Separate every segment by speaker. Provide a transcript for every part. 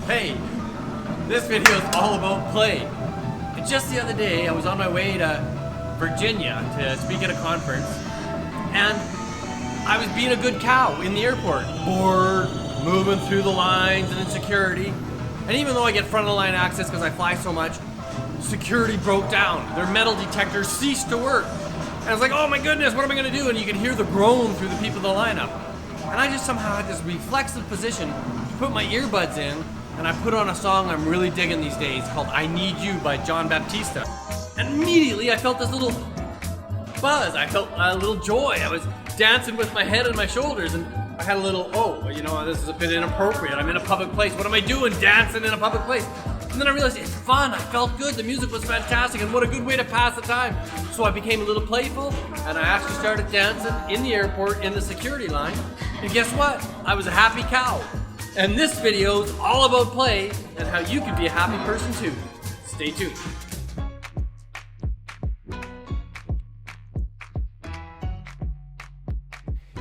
Speaker 1: Hey, this video is all about play. And just the other day, I was on my way to Virginia to speak at a conference, and I was being a good cow in the airport. Bored, moving through the lines and in security. And even though I get front of the line access because I fly so much, security broke down. Their metal detectors ceased to work. And I was like, oh my goodness, what am I gonna do? And you can hear the groan through the people in the lineup. And I just somehow had this reflexive position to put my earbuds in, and I put on a song I'm really digging these days called I Need You by John Baptista. And immediately I felt this little buzz. I felt a little joy. I was dancing with my head and my shoulders, and I had a little, this is a bit inappropriate. I'm in a public place. What am I doing dancing in a public place? And then I realized it's fun. I felt good. The music was fantastic, and what a good way to pass the time. So I became a little playful, and I actually started dancing in the airport in the security line. And guess what? I was a happy cow. And this video is all about play and how you can be a happy person too. Stay tuned.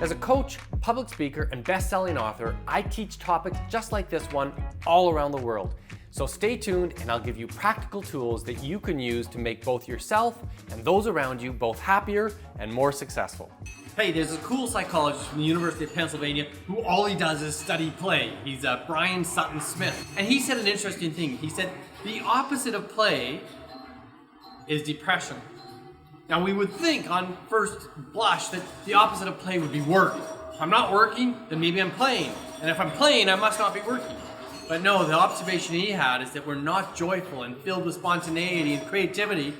Speaker 1: As a coach, public speaker, and best-selling author, I teach topics just like this one all around the world. So stay tuned and I'll give you practical tools that you can use to make both yourself and those around you both happier and more successful. Hey, there's a cool psychologist from the University of Pennsylvania who all he does is study play. He's Brian Sutton Smith. And he said an interesting thing. He said, the opposite of play is depression. Now we would think on first blush that the opposite of play would be work. If I'm not working, then maybe I'm playing. And if I'm playing, I must not be working. But no, the observation he had is that we're not joyful and filled with spontaneity and creativity,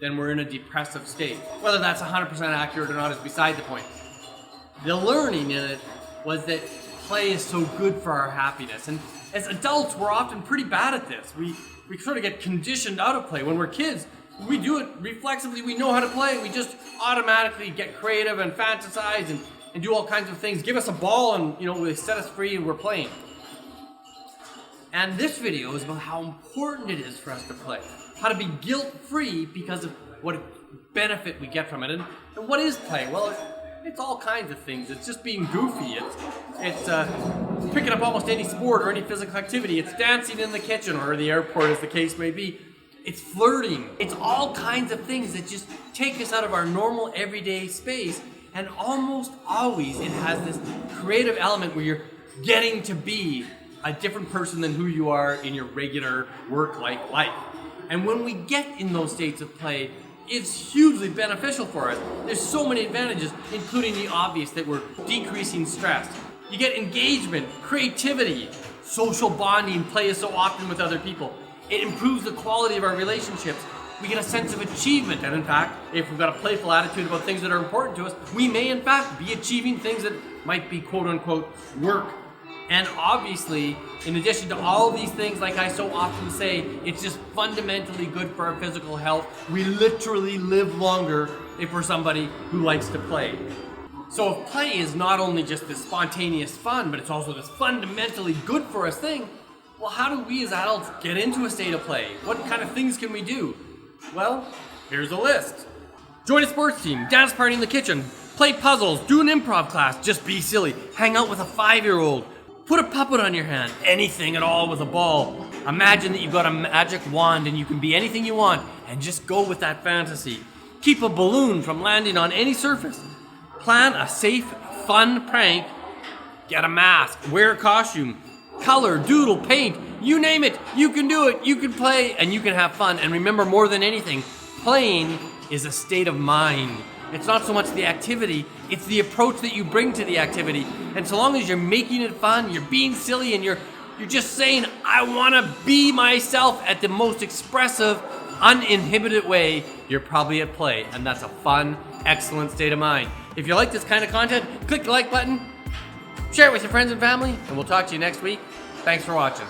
Speaker 1: then we're in a depressive state. Whether that's 100% accurate or not is beside the point. The learning in it was that play is so good for our happiness. And as adults, we're often pretty bad at this. We sort of get conditioned out of play. When we're kids, we do it reflexively. We know how to play. We just automatically get creative and fantasize and do all kinds of things. Give us a ball and they set us free and we're playing. And this video is about how important it is for us to play. How to be guilt-free because of what benefit we get from it. And what is play? Well, it's all kinds of things. It's just being goofy. It's picking up almost any sport or any physical activity. It's dancing in the kitchen or the airport, as the case may be. It's flirting. It's all kinds of things that just take us out of our normal everyday space. And almost always it has this creative element where you're getting to be a different person than who you are in your regular work-like life. And when we get in those states of play, it's hugely beneficial for us. There's so many advantages, including the obvious that we're decreasing stress. You get engagement, creativity, social bonding. Play is so often with other people. It improves the quality of our relationships. We get a sense of achievement, and in fact, if we've got a playful attitude about things that are important to us, we may in fact be achieving things that might be quote-unquote work. And obviously, in addition to all these things, like I so often say, it's just fundamentally good for our physical health. We literally live longer if we're somebody who likes to play. So if play is not only just this spontaneous fun, but it's also this fundamentally good for us thing, well, how do we as adults get into a state of play? What kind of things can we do? Well, here's a list. Join a sports team, dance party in the kitchen, play puzzles, do an improv class, just be silly, hang out with a 5-year-old, put a puppet on your hand, anything at all with a ball. Imagine that you've got a magic wand and you can be anything you want and just go with that fantasy. Keep a balloon from landing on any surface. Plan a safe, fun prank. Get a mask, wear a costume, color, doodle, paint, you name it. You can do it, you can play, and you can have fun. And remember, more than anything, playing is a state of mind. It's not so much the activity, it's the approach that you bring to the activity. And so long as you're making it fun, you're being silly, and you're just saying, I want to be myself at the most expressive, uninhibited way, you're probably at play. And that's a fun, excellent state of mind. If you like this kind of content, click the like button, share it with your friends and family, and we'll talk to you next week. Thanks for watching.